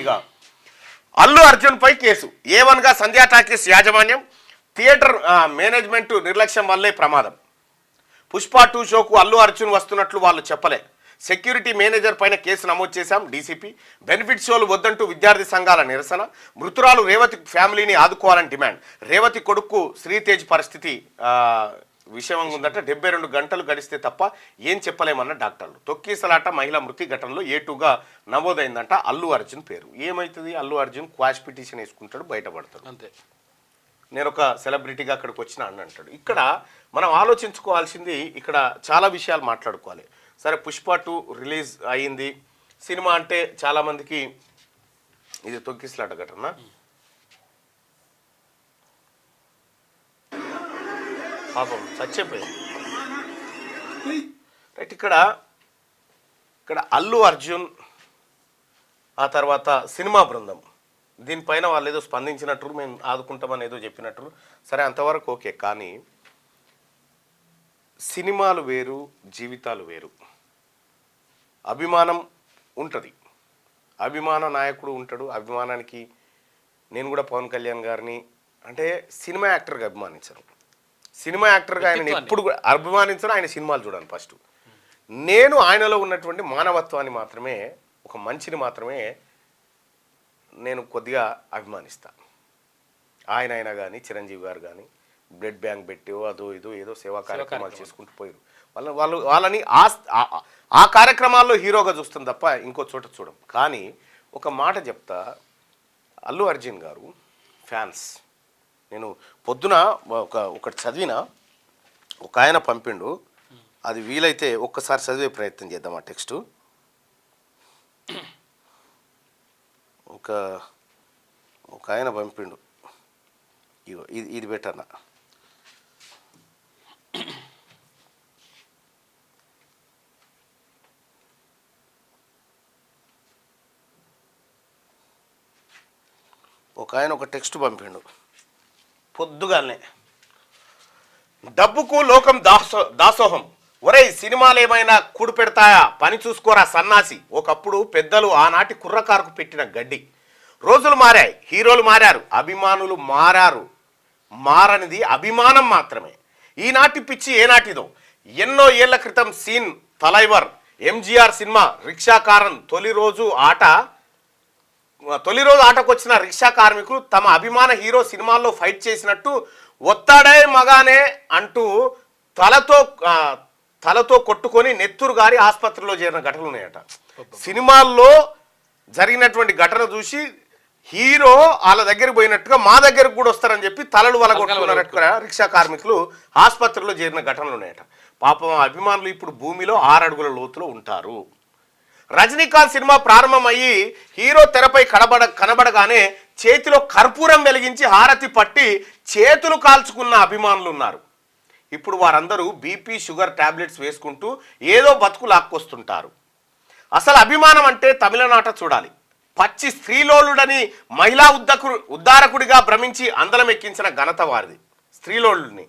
ఇక అల్లు అర్జున్ పై కేసు A1గా సంధ్యా టాకీస్ యాజమాన్యం theatre management నిర్లక్ష్యం వల్లే ప్రమాదం. పుష్ప 2 షోకు అల్లు అర్జున్ వస్తున్నట్లు వాళ్ళు చెప్పలే. సెక్యూరిటీ మేనేజర్ పైన కేసు నమోదు చేశాం డీసీపీ. బెనిఫిట్ షోలు వద్దంటూ విద్యార్థి సంఘాల నిరసన. మృతురాలు రేవతి ఫ్యామిలీని ఆదుకోవాలని డిమాండ్. రేవతి కొడుకు శ్రీతేజ్ పరిస్థితి విషమంగా ఉందంటే 72 గంటలు గడిస్తే తప్ప ఏం చెప్పలేమన్న డాక్టర్లు. తొక్కీసలాట మహిళా మృతి ఘటనలో A2గా నమోదైందంట అల్లు అర్జున్ పేరు. ఏమవుతుంది? అల్లు అర్జున్ క్వాష్ పిటిషన్ వేసుకుంటాడు, బయటపడతాడు. అంతే. నేను ఒక సెలబ్రిటీగా అక్కడికి వచ్చిన అని అంటాడు. ఇక్కడ మనం ఆలోచించుకోవాల్సింది, ఇక్కడ చాలా విషయాలు మాట్లాడుకోవాలి. సరే, పుష్ప 2 రిలీజ్ అయ్యింది. సినిమా అంటే చాలామందికి ఇది తొక్కిసలాట ఘటన. పాపం చచ్చిపోయింది. రైట్. ఇక్కడ అల్లు అర్జున్ ఆ తర్వాత సినిమా బృందం దీనిపైన వాళ్ళు ఏదో స్పందించినట్టు, మేము ఆదుకుంటామని ఏదో చెప్పినట్టు. సరే, అంతవరకు ఓకే. కానీ సినిమాలు వేరు, జీవితాలు వేరు. అభిమానం ఉంటుంది, అభిమాన నాయకుడు ఉంటాడు. అభిమానానికి నేను కూడా పవన్ కళ్యాణ్ గారిని అంటే సినిమా యాక్టర్గా అభిమానించను. సినిమా యాక్టర్గా ఆయన ఎప్పుడు అభిమానించను. ఆయన సినిమాలు చూడాలి ఫస్ట్. నేను ఆయనలో ఉన్నటువంటి మానవత్వాన్ని మాత్రమే, ఒక మంచిని మాత్రమే నేను కొద్దిగా అభిమానిస్తాను. ఆయన కానీ చిరంజీవి గారు కానీ బ్లడ్ బ్యాంక్ పెట్టో అదో ఇదో ఏదో సేవా కార్యక్రమాలు చేసుకుంటూ పోయారు. వాళ్ళని ఆ కార్యక్రమాల్లో హీరోగా చూస్తుంది తప్ప ఇంకో చోట చూడం. కానీ ఒక మాట చెప్తా, అల్లు అర్జున్ గారు ఫ్యాన్స్. నేను పొద్దున ఒకటి చదివిన, ఒక ఆయన పంపిండు, అది వీలైతే ఒక్కసారి చదివే ప్రయత్నం చేద్దాం. ఆ టెక్స్టు ఒక ఆయన పంపిండు. ఇది బెటర్ నా. ఒక ఆయన ఒక టెక్స్ట్ పంపిండు పొద్దుగానే. డబ్బుకు లోకం దాసోహం. ఒరేయ్, సినిమాలు ఏమైనా కూడు పెడతాయా? పని చూసుకోరా సన్నాసి. ఒకప్పుడు పెద్దలు ఆనాటి కుర్రకారుకు పెట్టిన గడ్డి. రోజులు మారాయి, హీరోలు మారారు, అభిమానులు మారారు. మారనిది అభిమానం మాత్రమే. ఈనాటి పిచ్చి ఏనాటిదో. ఎన్నో ఏళ్ల క్రితం సీన్ తలైవర్ ఎంజీఆర్ సినిమా రిక్షాకారన్ తొలి రోజు ఆటకు వచ్చిన రిక్షా కార్మికులు తమ అభిమాన హీరో సినిమాల్లో ఫైట్ చేసినట్టు ఒత్తాడే మగానే అంటూ తలతో కొట్టుకొని నెత్తురు గారి ఆసుపత్రిలో చేరిన ఘటనలు ఉన్నాయట. సినిమాల్లో జరిగినటువంటి ఘటన చూసి హీరో వాళ్ళ దగ్గరికి పోయినట్టుగా మా దగ్గరకు కూడా వస్తారని చెప్పి తలలు వలగొట్టుకున్నట్టుగా రిక్షా కార్మికులు ఆసుపత్రిలో చేరిన ఘటనలు ఉన్నాయట. పాపం అభిమానులు ఇప్పుడు భూమిలో 6 అడుగుల లోతులో ఉంటారు. రజనీకాంత్ సినిమా ప్రారంభమయ్యి హీరో తెరపై కనబడగానే చేతిలో కర్పూరం వెలిగించి హారతి పట్టి చేతులు కాల్చుకున్న అభిమానులు ఉన్నారు. ఇప్పుడు వారందరూ బీపీ షుగర్ టాబ్లెట్స్ వేసుకుంటూ ఏదో బతుకు లాక్కొస్తుంటారు. అసలు అభిమానం అంటే తమిళనాట చూడాలి. పచ్చి స్త్రీలోలుడని మహిళా ఉద్ధారకుడిగా భ్రమించి అందలం ఎక్కించిన ఘనత వారిది. స్త్రీలోలుడిని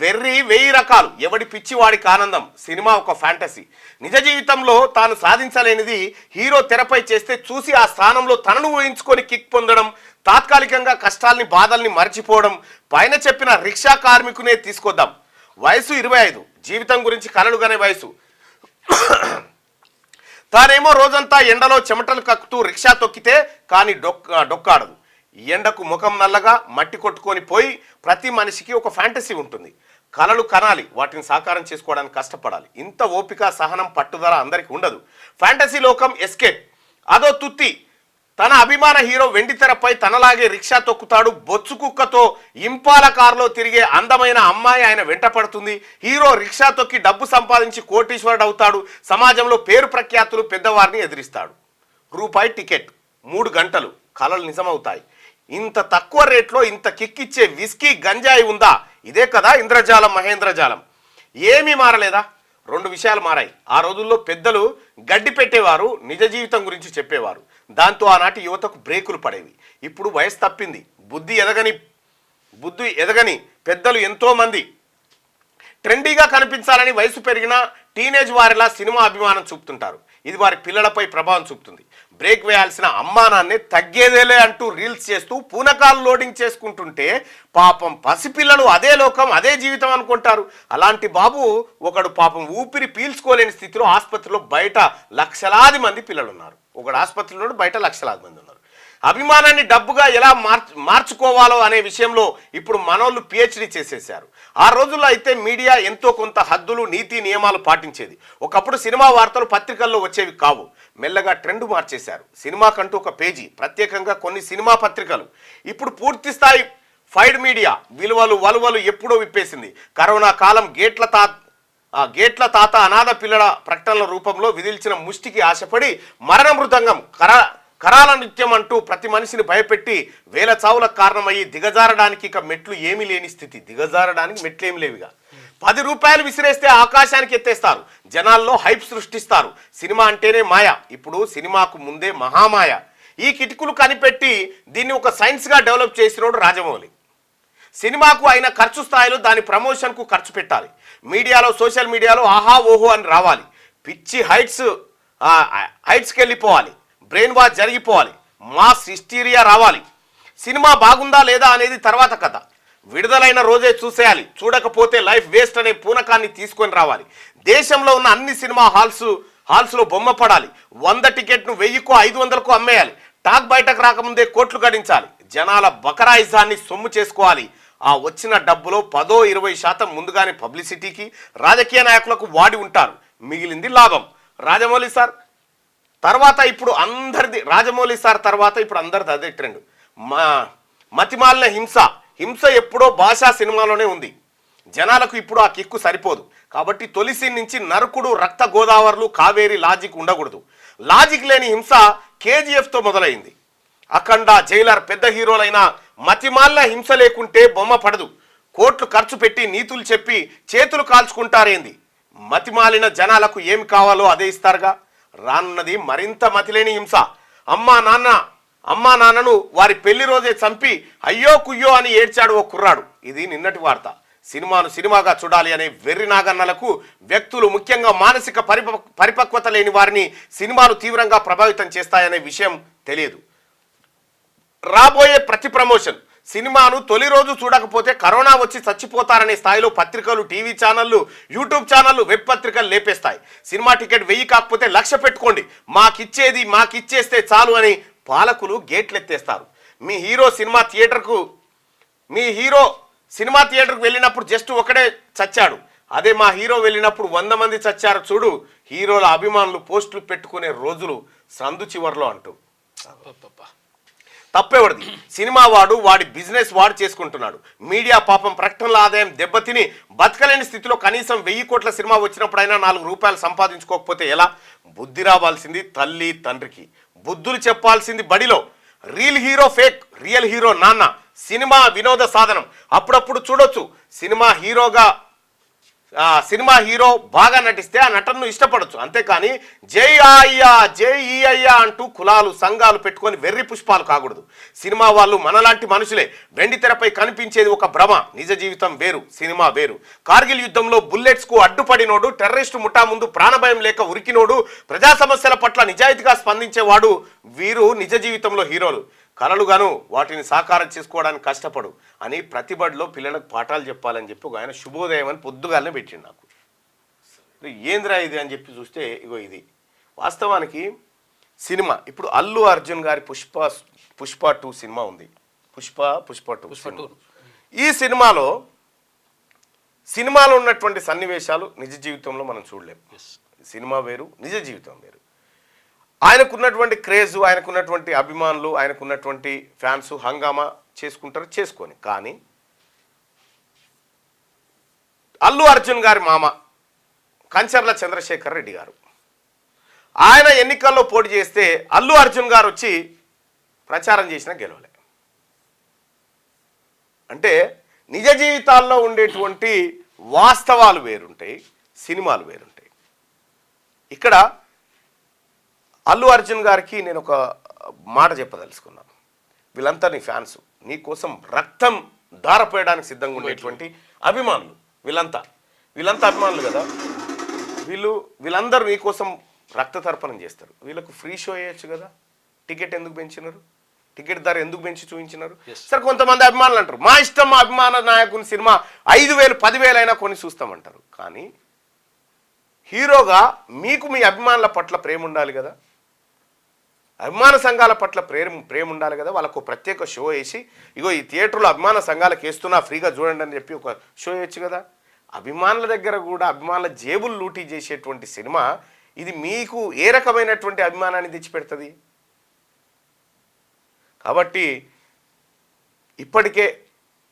వెర్రి 1000 రకాలు, ఎవడి పిచ్చి వాడికి ఆనందం. సినిమా ఒక ఫ్యాంటసీ. నిజ జీవితంలో తాను సాధించలేనిది హీరో తెరపై చేస్తే చూసి ఆ స్థానంలో తనను ఊహించుకొని కిక్ పొందడం, తాత్కాలికంగా కష్టాల్ని బాధల్ని మర్చిపోవడం. పైన చెప్పిన రిక్షా కార్మికునే తీసుకొద్దాం. వయసు 25, జీవితం గురించి కలలుగానే వయసు. తానేమో రోజంతా ఎండలో చెమటలు కక్కుతూ రిక్షా తొక్కితే కానీ డొక్కాడదు. ఎండకు ముఖం నల్లగా మట్టి కొట్టుకొని పోయి ప్రతి మనిషికి ఒక ఫ్యాంటసీ ఉంటుంది. కలలు కనాలి, వాటిని సాకారం చేసుకోవడానికి కష్టపడాలి. ఇంత ఓపిక, సహనం, పట్టుదల అందరికీ ఉండదు. ఫ్యాంటసీ లోకం ఎస్కేప్ అదో తుత్తి. తన అభిమాన హీరో వెండి తెరపై తనలాగే రిక్షా తొక్కుతాడు. బొచ్చు కుక్కతో ఇంపాల కారులో తిరిగే అందమైన అమ్మాయి ఆయన వెంట పడుతుంది. హీరో రిక్షా తొక్కి డబ్బు సంపాదించి కోటీశ్వరుడు అవుతాడు. సమాజంలో పేరు ప్రఖ్యాతులు పెద్దవారిని ఎదిరిస్తాడు. రూపాయి టికెట్, 3 గంటలు, కలలు నిజమవుతాయి. ఇంత తక్కువ రేట్లో ఇంత కిక్కిచ్చే విస్కీ గంజాయి ఉందా? ఇదే కదా ఇంద్రజాలం మహేంద్రజాలం. ఏమీ మారలేదా? 2 విషయాలు మారాయి. ఆ రోజుల్లో పెద్దలు గడ్డి పెట్టేవారు, నిజ జీవితం గురించి చెప్పేవారు. దాంతో ఆనాటి యువతకు బ్రేకులు పడేవి. ఇప్పుడు వయసు తప్పింది, బుద్ధి ఎదగని పెద్దలు ఎంతోమంది ట్రెండీగా కనిపించాలని వయసు పెరిగిన టీనేజ్ వారిలా సినిమా అభిమానం చూపుతుంటారు. ఇది వారి పిల్లలపై ప్రభావం చూపుతుంది. బ్రేక్ వేయాల్సిన అమ్మానాన్నే తగ్గేదేలే అంటూ రీల్స్ చేస్తూ పూనకాలు లోడింగ్ చేసుకుంటుంటే పాపం పసిపిల్లలు అదే లోకం అదే జీవితం అనుకుంటారు. అలాంటి బాబు ఒకడు పాపం ఊపిరి పీల్చుకోలేని స్థితిలో ఆసుపత్రిలో బయట లక్షలాది మంది పిల్లలు ఉన్నారు. ఒకడు ఆసుపత్రిలో బయట లక్షలాది మంది ఉన్నారు. అభిమానాన్ని డబ్బుగా ఎలా మార్చుకోవాలో అనే విషయంలో ఇప్పుడు మనోళ్ళు పిహెచ్డి చేసేశారు. ఆ రోజుల్లో అయితే మీడియా ఎంతో కొంత హద్దులు నీతి నియమాలు పాటించేది. ఒకప్పుడు సినిమా వార్తలు పత్రికల్లో వచ్చేవి కావు. మెల్లగా ట్రెండ్ మార్చేశారు. సినిమాకంటూ ఒక పేజీ, ప్రత్యేకంగా కొన్ని సినిమా పత్రికలు. ఇప్పుడు పూర్తి స్థాయి ఫైడ్ మీడియా విలువలు వలువలు ఎప్పుడో విప్పేసింది. కరోనా కాలం గేట్ల తాత అనాథ పిల్లల ప్రకటనల రూపంలో విధిల్చిన ముష్టికి ఆశపడి మరణ మృదంగం కరాల నృత్యం అంటూ ప్రతి మనిషిని భయపెట్టి వేల చావులకు కారణమయ్యి దిగజారడానికి ఇక మెట్లు ఏమీ లేని స్థితి. దిగజారడానికి మెట్లు ఏమి లేవిగా. 10 రూపాయలు విసిరేస్తే ఆకాశానికి ఎత్తేస్తారు. జనాల్లో హైప్ సృష్టిస్తారు. సినిమా అంటేనే మాయ. ఇప్పుడు సినిమాకు ముందే మహామాయ. ఈ కిటికీలు కనిపెట్టి దీన్ని ఒక సైన్స్గా డెవలప్ చేసినోడు రాజమౌళి. సినిమాకు అయిన ఖర్చు స్థాయిలో దాని ప్రమోషన్కు ఖర్చు పెట్టాలి. మీడియాలో సోషల్ మీడియాలో ఆహా ఓహో అని రావాలి. పిచ్చి హైట్స్కి వెళ్ళిపోవాలి. బ్రెయిన్ వాష్ జరిగిపోవాలి. మాస్ హిస్టీరియా రావాలి. సినిమా బాగుందా లేదా అనేది తర్వాత కథ. విడుదలైన రోజే చూసేయాలి. చూడకపోతే లైఫ్ వేస్ట్ అనే పూనకాన్ని తీసుకొని రావాలి. దేశంలో ఉన్న అన్ని సినిమా హాల్స్లో బొమ్మ పడాలి. 100 టికెట్ను 1000కో 500కో అమ్మేయాలి. టాక్ బయటకు రాకముందే కోట్లు గడించాలి. జనాల బకరాయిజాన్ని సొమ్ము చేసుకోవాలి. ఆ వచ్చిన డబ్బులో 10-20% ముందుగానే పబ్లిసిటీకి రాజకీయ నాయకులకు వాడి ఉంటారు. మిగిలింది లాభం. రాజమౌళి సార్ తర్వాత ఇప్పుడు అందరిది అదే ట్రెండ్. మతిమాలిన హింస ఎప్పుడో భాషా సినిమాలోనే ఉంది. జనాలకు ఇప్పుడు ఆ కిక్కు సరిపోదు. కాబట్టి తొలి సీన్ నుంచి నరకుడు, రక్త గోదావరులు, కావేరి లాజిక్ ఉండకూడదు. లాజిక్ లేని హింస KGFతో మొదలైంది. అఖండ, జైలర్ పెద్ద హీరోలైన మతిమాలిన హింస లేకుంటే బొమ్మ పడదు. కోట్లు ఖర్చు పెట్టి నీతులు చెప్పి చేతులు కాల్చుకుంటారేంది? మతిమాలిన జనాలకు ఏమి కావాలో అదే ఇస్తారుగా. రానున్నది మరింత మతిలేని హింస. అమ్మా నాన్నను వారి పెళ్లి రోజే చంపి అయ్యో కుయ్యో అని ఏడ్చాడు ఓ కుర్రాడు. ఇది నిన్నటి వార్త. సినిమాను సినిమాగా చూడాలి అనే వెర్రి నాగన్నలకు వ్యక్తులు, ముఖ్యంగా మానసిక పరిపక్వత లేని వారిని సినిమాలు తీవ్రంగా ప్రభావితం చేస్తాయనే విషయం తెలియదు. రాబోయే ప్రతి ప్రమోషన్ సినిమాను తొలి రోజు చూడకపోతే కరోనా వచ్చి చచ్చిపోతారనే స్థాయిలో పత్రికలు, టీవీ ఛానళ్లు, యూట్యూబ్ ఛానళ్లు, వెబ్ పత్రికలు లేపేస్తాయి. సినిమా టికెట్ 1000 కాకపోతే 1,00,000 పెట్టుకోండి, మాకిచ్చేస్తే చాలు అని పాలకులు గేట్లు ఎత్తేస్తారు. మీ హీరో సినిమా థియేటర్కు వెళ్ళినప్పుడు జస్ట్ ఒకడే చచ్చాడు. అదే మా హీరో వెళ్ళినప్పుడు 100 మంది చచ్చారు చూడు. హీరోల అభిమానులు పోస్టులు పెట్టుకునే రోజులు సందు చివర్లో అంటూ. తప్పేవాడిది. సినిమా వాడి బిజినెస్ వాడు చేసుకుంటున్నాడు. మీడియా పాపం ప్రకటనల ఆదాయం దెబ్బతిని బతకలేని స్థితిలో కనీసం 1000 కోట్ల సినిమా వచ్చినప్పుడైనా 4 రూపాయలు సంపాదించుకోకపోతే ఎలా? బుద్ధి రావాల్సింది తల్లి తండ్రికి. బుద్ధులు చెప్పాల్సింది బడిలో. Real hero fake, real hero నాన్న. సినిమా వినోద సాధనం. అప్పుడప్పుడు చూడొచ్చు. సినిమా హీరో బాగా నటిస్తే ఆ నటనను ఇష్టపడచ్చు. అంతేకాని జై ఈ అయ్యా అంటూ కులాలు సంఘాలు పెట్టుకొని వెర్రి పుష్పాలు కాకూడదు. సినిమా వాళ్ళు మనలాంటి మనుషులే. వెండి తెరపై కనిపించేది ఒక భ్రమ. నిజ జీవితం వేరు, సినిమా వేరు. కార్గిల్ యుద్ధంలో బుల్లెట్స్కు అడ్డుపడినోడు, టెర్రరిస్టు ముఠా ముందు ప్రాణభయం లేక ఉరికినోడు, ప్రజా సమస్యల పట్ల నిజాయితీగా స్పందించేవాడు వీరు నిజ జీవితంలో హీరోలు. కలలుగాను వాటిని సాకారం చేసుకోవడానికి కష్టపడు అని ప్రతిబడిలో పిల్లలకు పాఠాలు చెప్పాలని చెప్పి ఒక ఆయన శుభోదయం అని పొద్దుగాలనే పెట్టిండు. నాకు ఏంద్రా ఇది అని చెప్పి చూస్తే ఇగో ఇది వాస్తవానికి సినిమా. ఇప్పుడు అల్లు అర్జున్ గారి పుష్ప 2 సినిమా ఉంది. పుష్ప 2 ఈ సినిమాలో ఉన్నటువంటి సన్నివేశాలు నిజ జీవితంలో మనం చూడలేం. సినిమా వేరు, నిజ జీవితం వేరు. ఆయనకున్నటువంటి క్రేజు, ఆయనకున్నటువంటి అభిమానులు, ఆయనకున్నటువంటి ఫ్యాన్స్ హంగామా చేసుకుంటారు, చేసుకొని. కానీ అల్లు అర్జున్ గారి మామ కంచర్ల చంద్రశేఖర్ రెడ్డి గారు ఆయన ఎన్నికల్లో పోటీ చేస్తే అల్లు అర్జున్ గారు వచ్చి ప్రచారం చేసినా గెలవలే. అంటే నిజ జీవితాల్లో ఉండేటువంటి వాస్తవాలు వేరుంటాయి, సినిమాలు వేరుంటాయి. ఇక్కడ అల్లు అర్జున్ గారికి నేను ఒక మాట చెప్పదలుచుకున్నాను. వీళ్ళంతా నీ ఫ్యాన్స్, నీ కోసం రక్తం దారపోయడానికి సిద్ధంగా ఉండేటువంటి అభిమానులు. వీళ్ళంతా అభిమానులు కదా. వీళ్ళందరూ నీ కోసం రక్త తర్పణం చేస్తారు. వీళ్ళకు ఫ్రీ షో వేయచ్చు కదా, టికెట్ ఎందుకు పెంచినారు, టికెట్ ధర ఎందుకు పెంచి చూపించినారు? సరే కొంతమంది అభిమానులు అంటారు మా ఇష్టం, మా అభిమాన నాయకుని సినిమా 5,000 10,000 అయినా కొని చూస్తామంటారు. కానీ హీరోగా మీకు మీ అభిమానుల పట్ల ప్రేమ ఉండాలి కదా, అభిమాన సంఘాల పట్ల ప్రేమ ఉండాలి కదా. వాళ్ళకు ప్రత్యేక షో వేసి ఇగో ఈ థియేటర్లో అభిమాన సంఘాలకు వేస్తున్నా ఫ్రీగా చూడండి అని చెప్పి ఒక షో వేయచ్చు కదా. అభిమానుల దగ్గర కూడా అభిమానుల జేబులు లూటీ చేసేటువంటి సినిమా ఇది మీకు ఏ రకమైనటువంటి అభిమానాన్ని తెచ్చిపెడుతుంది? కాబట్టి ఇప్పటికే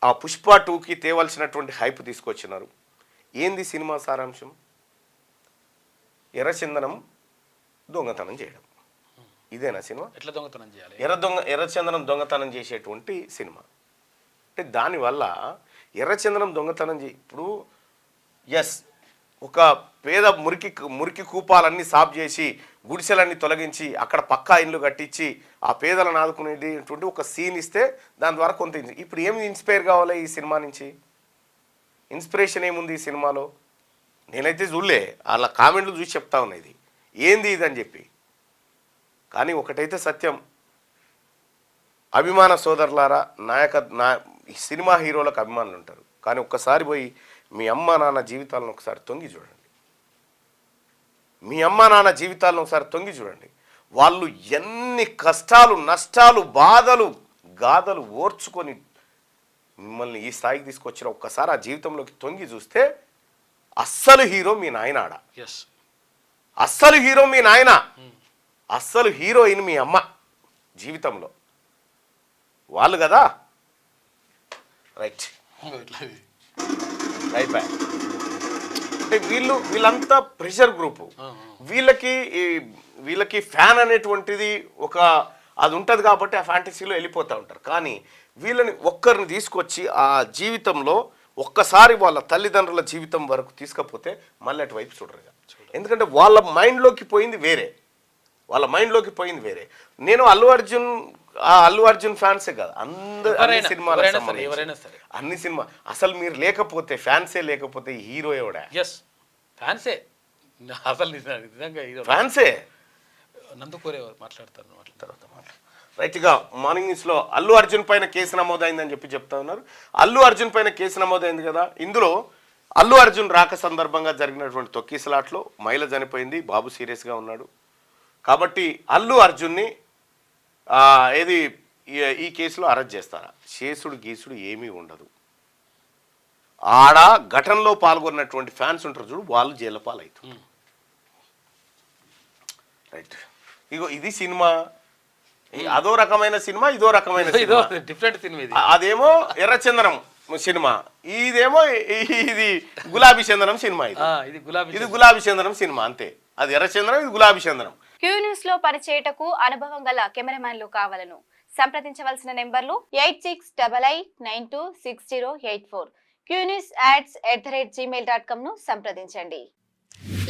ఆ పుష్ప 2కి తేవలసినటువంటి హైప్ తీసుకొచ్చినారు. ఏంది సినిమా సారాంశం? ఎర్రచందనం దొంగతనం చేయడం. ఇదేనా సినిమా? ఎట్లా దొంగతనం చేయాలి? ఎర్రచందనం దొంగతనం చేసేటువంటి సినిమా. అంటే దానివల్ల ఎర్రచందనం దొంగతనం ఇప్పుడు ఎస్ ఒక పేద మురికి కూపాలన్నీ సాఫ్ చేసి గుడిసెలన్నీ తొలగించి అక్కడ పక్కా ఇల్లు కట్టించి ఆ పేదలను ఆదుకునేటువంటి ఒక సీన్ ఇస్తే దాని ద్వారా కొంత ఇప్పుడు ఏమి ఇన్స్పైర్ కావాలి ఈ సినిమా నుంచి? ఇన్స్పిరేషన్ ఏముంది ఈ సినిమాలో? నేనైతే చూడలే, అలా కామెంట్లు చూసి చెప్తా ఉన్నా ఇది ఏంది ఇది అని చెప్పి. కానీ ఒకటైతే సత్యం, అభిమాన సోదరులారా, సినిమా హీరోలకు అభిమానులు ఉంటారు. కానీ ఒక్కసారి పోయి మీ అమ్మ నాన్న జీవితాలను ఒకసారి తొంగి చూడండి, మీ అమ్మ నాన్న జీవితాలను ఒకసారి తొంగి చూడండి. వాళ్ళు ఎన్ని కష్టాలు, నష్టాలు, బాధలు, గాథలు ఓర్చుకొని మిమ్మల్ని ఈ స్థాయికి తీసుకొచ్చిన ఒక్కసారి ఆ జీవితంలోకి తొంగి చూస్తే అస్సలు హీరో మీ నాయనాడ, అస్సలు హీరో మీ నాయన, అస్సలు హీరోయిన్ మీ అమ్మ జీవితంలో వాళ్ళు కదా. Right right boy. అంటే వీళ్ళంతా ప్రెషర్ గ్రూపు. వీళ్ళకి ఫ్యాన్ అనేటువంటిది ఒక అది ఉంటుంది కాబట్టి ఆ ఫ్యాంటసీలో వెళ్ళిపోతూ ఉంటారు. కానీ వీళ్ళని ఒక్కరిని తీసుకొచ్చి ఆ జీవితంలో ఒక్కసారి వాళ్ళ తల్లిదండ్రుల జీవితం వరకు తీసుకపోతే మళ్ళీ అటువైపు చూడరు. ఎందుకంటే వాళ్ళ మైండ్లోకి పోయింది వేరే, వాళ్ళ మైండ్లోకి పోయింది వేరే. నేను అల్లు అర్జున్ ఫ్యాన్సే కాదు, అన్ని సినిమా అసలు మీరు లేకపోతే ఫ్యాన్సే లేకపోతే ఈ హీరో ఎవడా? ఫ్యాన్సే అసలు ఫ్యాన్సే. నందుకోరే మాట్లాడతారు తర్వాత రైట్గా మార్నింగ్ న్యూస్లో అల్లు అర్జున్ పైన కేసు నమోదైందని చెప్తా ఉన్నారు. అల్లు అర్జున్ పైన కేసు నమోదైంది కదా. ఇందులో అల్లు అర్జున్ రాక సందర్భంగా జరిగినటువంటి తొక్కిసలాట్లో మహిళ చనిపోయింది, బాబు సీరియస్గా ఉన్నాడు. కాబట్టి అల్లు అర్జున్ని ఈ కేసులో అరెస్ట్ చేస్తారా? చేసుడు గీసుడు ఏమీ ఉండదు. ఆడ ఘటనలో పాల్గొన్నటువంటి ఫ్యాన్స్ ఉంటారు చూడు, వాళ్ళు జైలు పాలవుతారు. రైట్, ఇగో ఇది సినిమా, అదో రకమైన సినిమా, ఇదో రకమైన డిఫరెంట్ సినిమా. అదేమో ఎర్రచందనం సినిమా, ఇదేమో ఇది గులాబీ చందనం సినిమా. ఇది గులాబీ చందనం సినిమా అంతే. అది ఎర్రచందనం, ఇది గులాబీ చందనం. క్యూ న్యూస్ లో పనిచేయటకు అనుభవం గల కెమెరామ్యాన్లు కావాలను సంప్రదించవలసిన నెంబర్లు 8688926084. qnewsads@gmail.com ను సంప్రదించండి.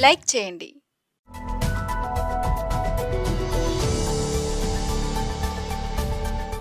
లైక్ చేయండి.